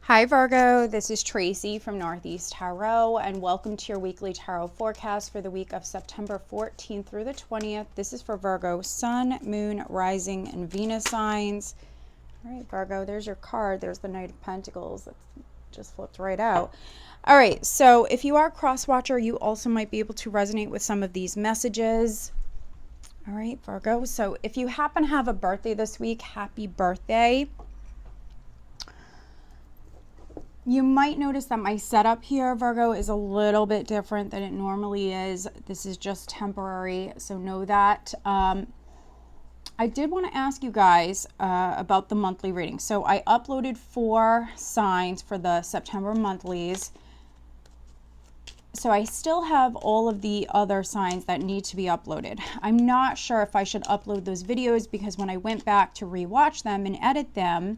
Hi Virgo, this is Tracy from Northeast Tarot, and welcome to your weekly tarot forecast for the week of September 14th through the 20th. This is for Virgo, Sun, Moon, Rising, and Venus signs. All right, Virgo, there's your card. There's the Knight of Pentacles. That just flipped right out. All right, so if you are a cross-watcher, you also might be able to resonate with some of these messages. All right, Virgo, so if you happen to have a birthday this week, happy birthday. You might notice that my setup here, Virgo, is a little bit different than it normally is. This is just temporary, so know that. I did want to ask you guys about the monthly reading. So I uploaded 4 signs for the September monthlies. So I still have all of the other signs that need to be uploaded. I'm not sure if I should upload those videos because when I went back to rewatch them and edit them,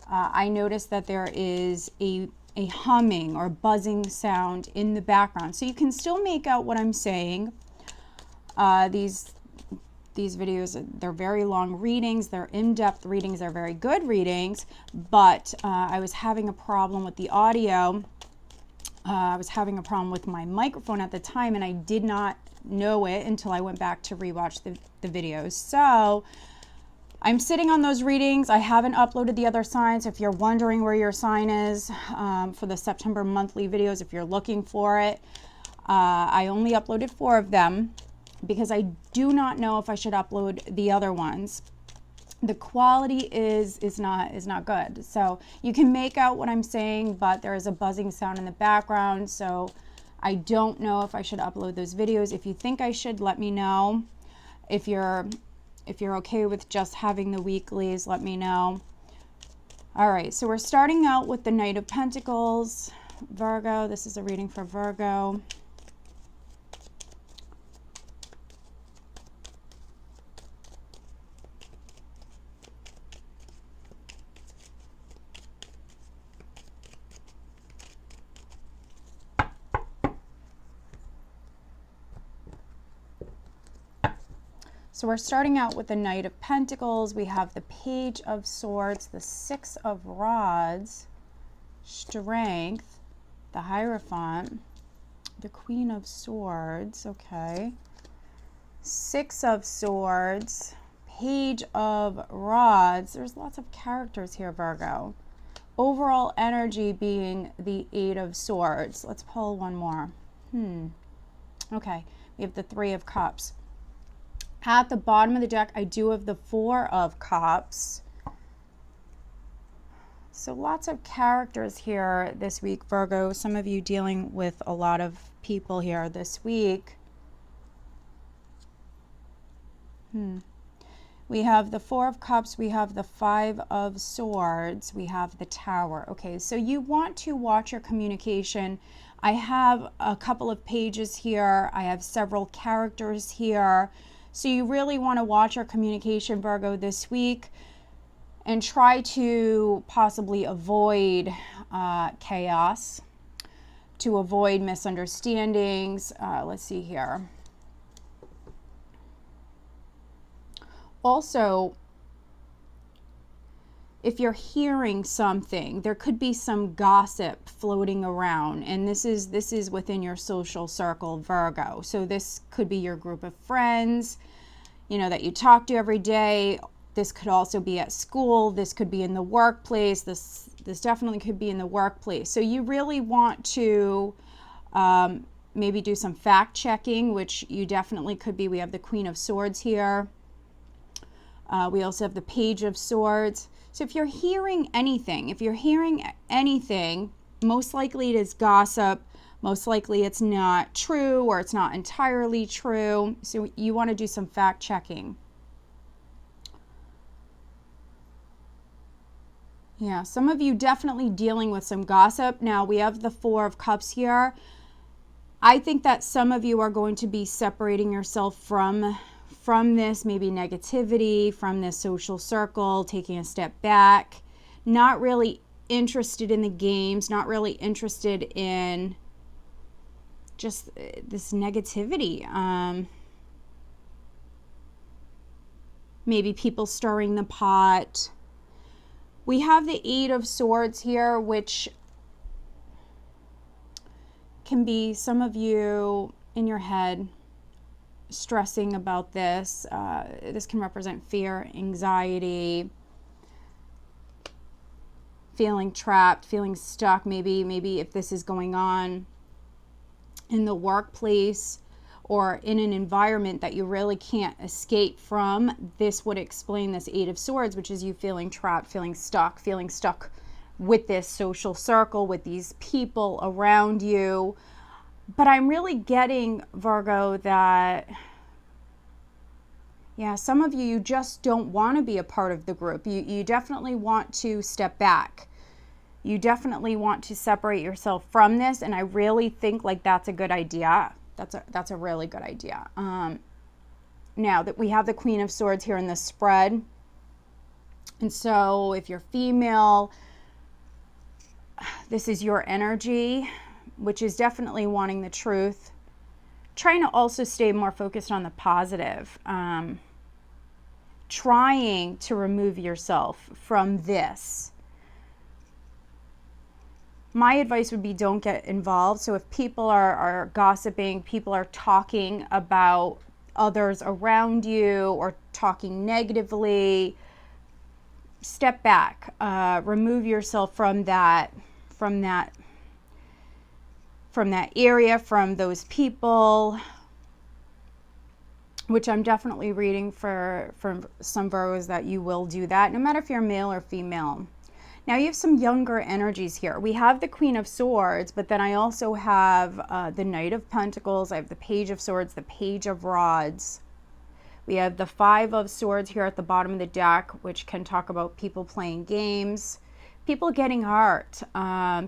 I noticed that there is a humming or buzzing sound in the background. So you can still make out what I'm saying. These videos, they're very long readings, they're in-depth readings, they're very good readings, but I was having a problem with the audio. I was having a problem with my microphone at the time, and I did not know it until I went back to rewatch the videos. So I'm sitting on those readings. I haven't uploaded the other signs. If you're wondering where your sign is for the September monthly videos, if you're looking for it, I only uploaded 4 of them because I do not know if I should upload the other ones. The quality is not good. So you can make out what I'm saying, but there is a buzzing sound in the background. So I don't know if I should upload those videos. If you think I should, let me know. If you're okay with just having the weeklies, let me know. All right, so we're starting out with the Knight of Pentacles, Virgo. This is a reading for Virgo. So we're starting out with the Knight of Pentacles. We have the Page of Swords, the 6 of Rods, Strength, the Hierophant, the Queen of Swords, okay, 6 of Swords, Page of Rods. There's lots of characters here, Virgo. Overall energy being the 8 of Swords. Let's pull one more. Okay, we have the 3 of Cups. At the bottom of the deck, I do have the 4 of Cups. So lots of characters here this week, Virgo. Some of you dealing with a lot of people here this week. We have the 4 of Cups. We have the 5 of Swords. We have the Tower. Okay, so you want to watch your communication. I have a couple of pages here. I have several characters here. So you really want to watch your communication, Virgo, this week and try to possibly avoid chaos, to avoid misunderstandings. Let's see here. Also, if you're hearing something, there could be some gossip floating around, and this is within your social circle, Virgo. So this could be your group of friends, you know, that you talk to every day. This could also be at school. This could be in the workplace. This definitely could be in the workplace. So you really want to maybe do some fact checking, which you definitely could be. We have the Queen of Swords here. We also have the Page of Swords. So if you're hearing anything, most likely it is gossip. Most likely it's not true or it's not entirely true. So you want to do some fact checking. Yeah, some of you definitely dealing with some gossip. Now we have the 4 of Cups here. I think that some of you are going to be separating yourself from this, maybe negativity, from this social circle, taking a step back, not really interested in the games, not really interested in just this negativity. Maybe people stirring the pot, We have the Eight of Swords here, which can be some of you in your head stressing about this. This can represent fear, anxiety, feeling trapped, feeling stuck. Maybe if this is going on in the workplace or in an environment that you really can't escape from, this would explain this Eight of Swords, which is you feeling trapped, feeling stuck with this social circle, with these people around you. But I'm really getting, Virgo, that, yeah, some of you just don't want to be a part of the group. You definitely want to step back. You definitely want to separate yourself from this, and I really think like that's a good idea. That's a really good idea. Now that we have the Queen of Swords here in the spread, and so if you're female, this is your energy, which is definitely wanting the truth. Trying to also stay more focused on the positive. Trying to remove yourself from this. My advice would be don't get involved. So if people are gossiping, people are talking about others around you or talking negatively, step back. Remove yourself from that area, from those people, which I'm definitely reading for some Virgos that you will do that, no matter if you're male or female. Now you have some younger energies here. We have the Queen of Swords, but then I also have the Knight of Pentacles. I have the Page of Swords, the Page of Rods. We have the Five of Swords here at the bottom of the deck, which can talk about people playing games, people getting hurt,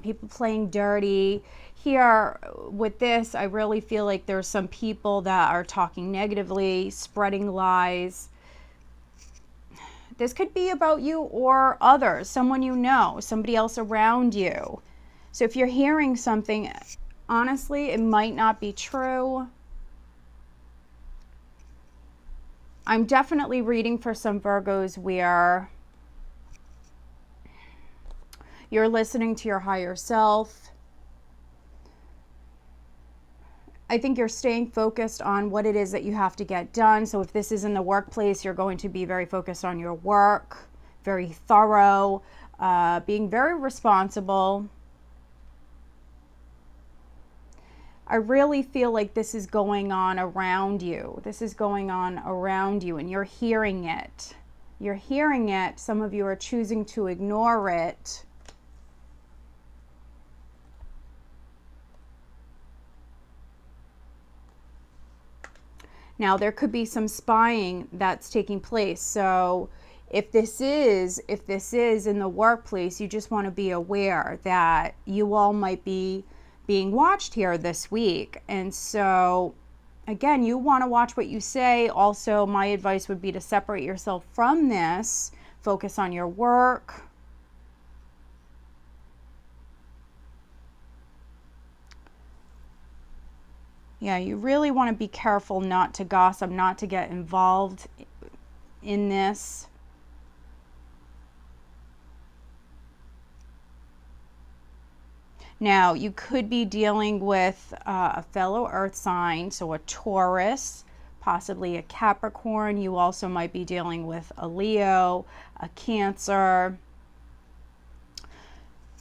people playing dirty. Here with this, I really feel like there's some people that are talking negatively, spreading lies. This could be about you or others, someone you know, somebody else around you. So if you're hearing something, honestly, it might not be true. I'm definitely reading for some Virgos where you're listening to your higher self. I think you're staying focused on what it is that you have to get done. So if this is in the workplace, you're going to be very focused on your work, very thorough, being very responsible. I really feel like this is going on around you. This is going on around you and you're hearing it. You're hearing it. Some of you are choosing to ignore it. Now, there could be some spying that's taking place. So if this is in the workplace, you just want to be aware that you all might be being watched here this week. And so, again, you want to watch what you say. Also, my advice would be to separate yourself from this. Focus on your work. Yeah, you really want to be careful not to gossip, not to get involved in this. Now, you could be dealing with a fellow earth sign, so a Taurus, possibly a Capricorn. You also might be dealing with a Leo, a Cancer.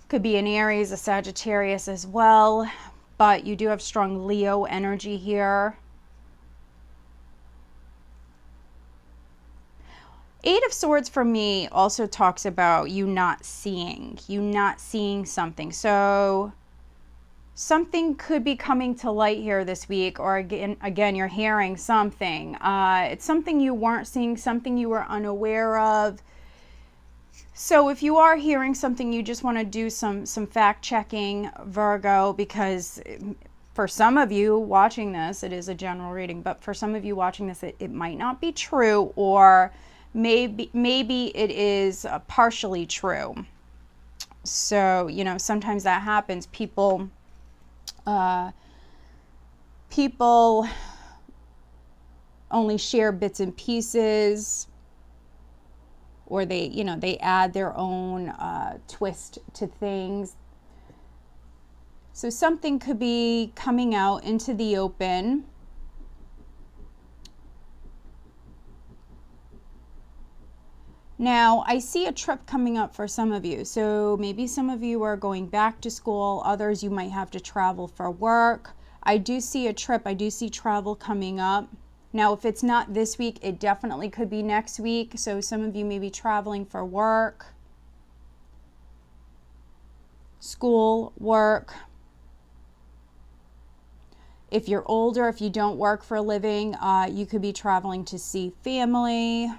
Could be an Aries, a Sagittarius as well. But you do have strong Leo energy here. Eight of Swords for me also talks about you not seeing something. So something could be coming to light here this week, or again you're hearing something. It's something you weren't seeing, something you were unaware of. So if you are hearing something, you just want to do some fact checking, Virgo, because for some of you watching this, it is a general reading, but for some of you watching this, it might not be true, or maybe it is partially true. So, you know, sometimes that happens. People only share bits and pieces. or they, they add their own twist to things. So something could be coming out into the open. Now, I see a trip coming up for some of you. So maybe some of you are going back to school. Others, you might have to travel for work. I do see a trip. I do see travel coming up. Now, if it's not this week, it definitely could be next week. So some of you may be traveling for work, school, work. If you're older, if you don't work for a living, you could be traveling to see family.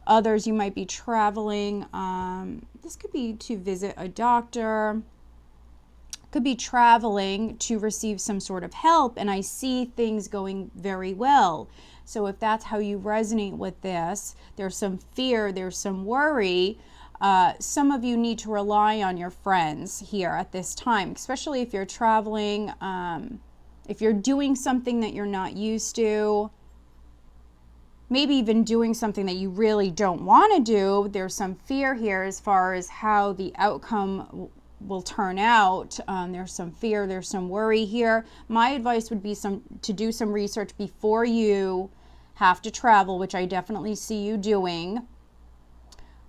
Others, you might be traveling, this could be to visit a doctor, could be traveling to receive some sort of help, and I see things going very well. So if that's how you resonate with this, there's some fear, there's some worry. Some of you need to rely on your friends here at this time, especially if you're traveling, if you're doing something that you're not used to. Maybe even doing something that you really don't want to do. There's some fear here as far as how the outcome will turn out. There's some fear, there's some worry here. My advice would be to do some research before you have to travel, which I definitely see you doing.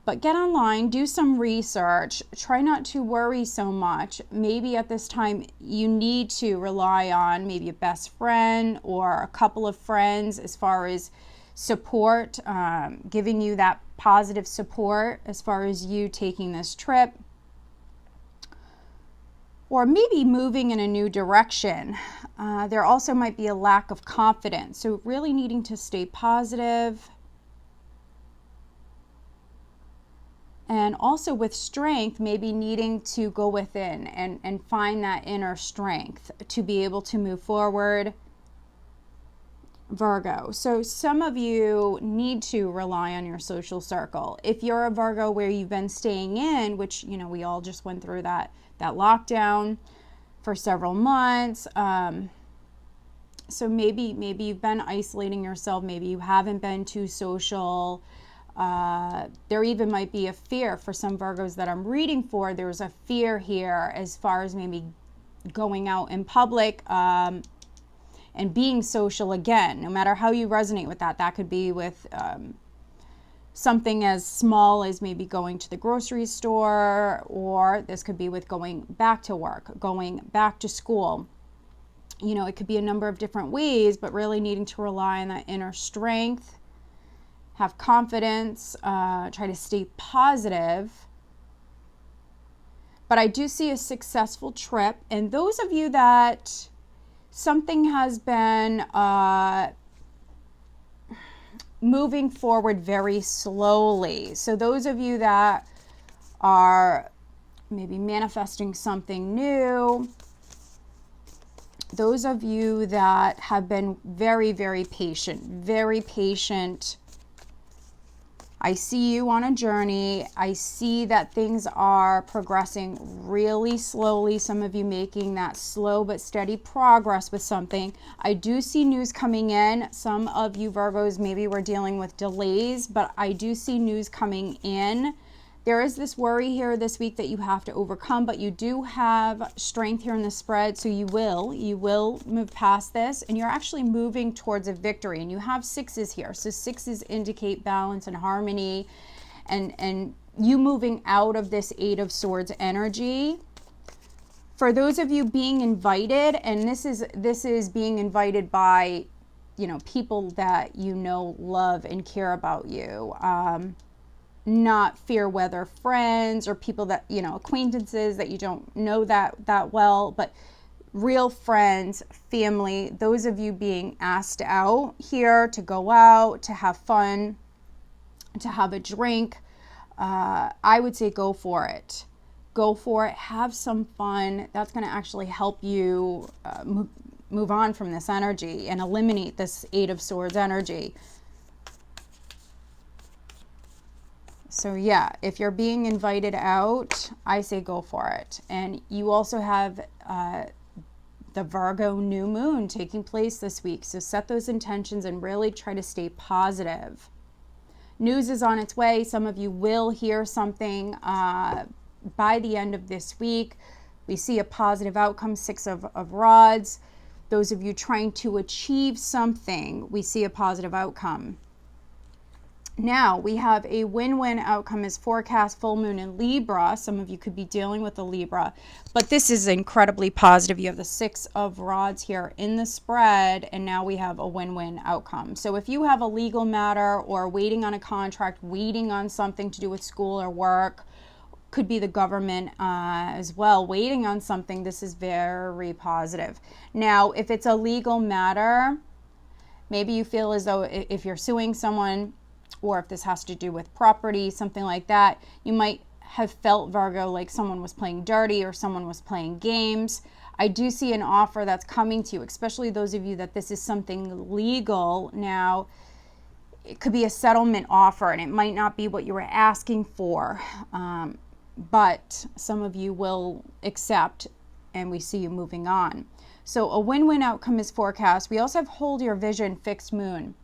But get online, do some research, try not to worry so much. Maybe at this time you need to rely on maybe a best friend or a couple of friends as far as support, giving you that positive support as far as you taking this trip, or maybe moving in a new direction. There also might be a lack of confidence, so really needing to stay positive. And also with strength, maybe needing to go within and find that inner strength to be able to move forward. Virgo. So some of you need to rely on your social circle. If you're a Virgo where you've been staying in, which, we all just went through that lockdown for several months. So maybe you've been isolating yourself. Maybe you haven't been too social. There even might be a fear for some Virgos that I'm reading for. There's a fear here as far as maybe going out in public, and being social again, no matter how you resonate with that. That could be with something as small as maybe going to the grocery store, or this could be with going back to work, going back to school. It could be a number of different ways, but really needing to rely on that inner strength, have confidence, try to stay positive. But I do see a successful trip, and those of you that something has been moving forward very slowly. So those of you that are maybe manifesting something new, those of you that have been very, very patient, I see you on a journey. I see that things are progressing really slowly. Some of you making that slow but steady progress with something. I do see news coming in. Some of you Virgos maybe were dealing with delays, but I do see news coming in. There is this worry here this week that you have to overcome, but you do have strength here in the spread, so you will move past this, and you're actually moving towards a victory. And you have sixes here, so sixes indicate balance and harmony, and you moving out of this Eight of Swords energy. For those of you being invited, and this is being invited by, people that love and care about you. Not fair weather friends or people that, acquaintances that you don't know that well, but real friends, family, those of you being asked out here to go out, to have fun, to have a drink. I would say go for it. Go for it. Have some fun. That's going to actually help you move on from this energy and eliminate this Eight of Swords energy. So yeah, if you're being invited out, I say go for it. And you also have the Virgo new moon taking place this week. So set those intentions and really try to stay positive. News is on its way. Some of you will hear something by the end of this week. We see a positive outcome, Six of Rods. Those of you trying to achieve something, we see a positive outcome. Now, we have a win-win outcome as forecast, full moon in Libra. Some of you could be dealing with a Libra, but this is incredibly positive. You have the Six of Rods here in the spread, and now we have a win-win outcome. So if you have a legal matter or waiting on a contract, waiting on something to do with school or work, could be the government as well, waiting on something, this is very positive. Now, if it's a legal matter, maybe you feel as though if you're suing someone, or if this has to do with property, something like that, you might have felt, Virgo, like someone was playing dirty or someone was playing games. I do see an offer that's coming to you, especially those of you that this is something legal. Now, it could be a settlement offer, and it might not be what you were asking for, but some of you will accept, and we see you moving on. So a win-win outcome is forecast. We also have hold your vision, fixed moon.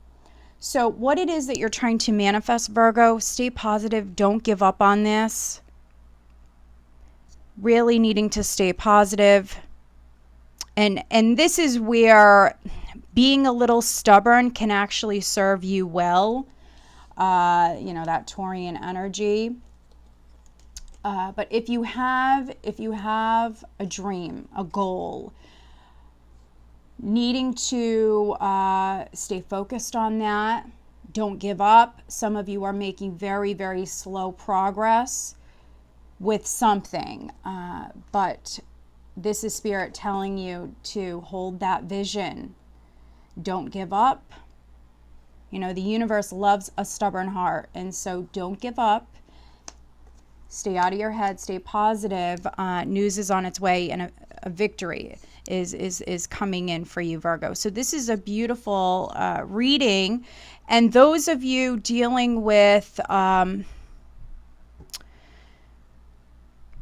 So what it is that you're trying to manifest, Virgo, stay positive. Don't give up on this. Really needing to stay positive. And this is where being a little stubborn can actually serve you well. You know, that Taurian energy. But if you have a dream, a goal, needing to stay focused on that. Don't give up. Some of you are making very, very slow progress with something, but this is Spirit telling you to hold that vision. Don't give up. You know, the universe loves a stubborn heart, and so don't give up. Stay out of your head. Stay positive. News is on its way, and a victory is coming in for you, Virgo. So this is a beautiful reading. And those of you dealing with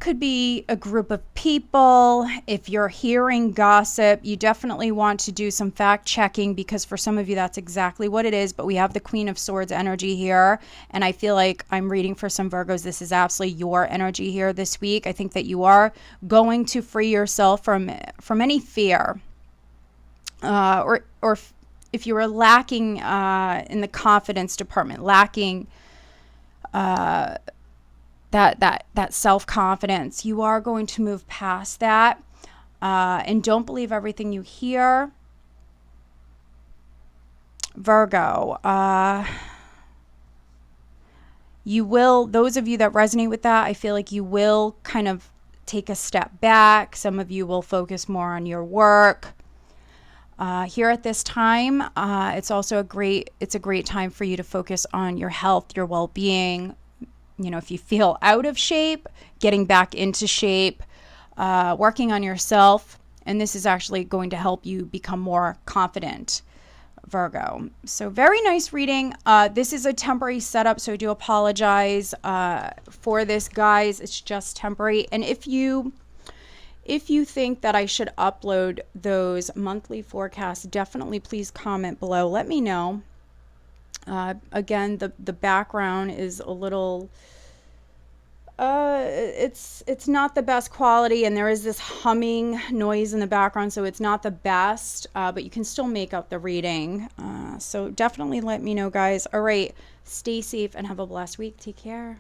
could be a group of people. If you're hearing gossip, you definitely want to do some fact checking, because for some of you that's exactly what it is. But we have the Queen of Swords energy here, and I feel like I'm reading for some Virgos. This is absolutely your energy here this week. I think that you are going to free yourself from any fear, or if you were lacking in the confidence department, lacking that self-confidence, you are going to move past that, and don't believe everything you hear, Virgo. You will, those of you that resonate with that, I feel like you will kind of take a step back. Some of you will focus more on your work. Here at this time, it's also a great time for you to focus on your health, your well-being. You know, if you feel out of shape, getting back into shape, working on yourself. And this is actually going to help you become more confident, Virgo. So very nice reading. This is a temporary setup, so I do apologize for this, guys. It's just temporary. And if you think that I should upload those monthly forecasts, definitely please comment below. Let me know. Again, the background is a little, it's not the best quality, and there is this humming noise in the background, so it's not the best, but you can still make out the reading. So definitely let me know, guys. All right, stay safe and have a blessed week. Take care.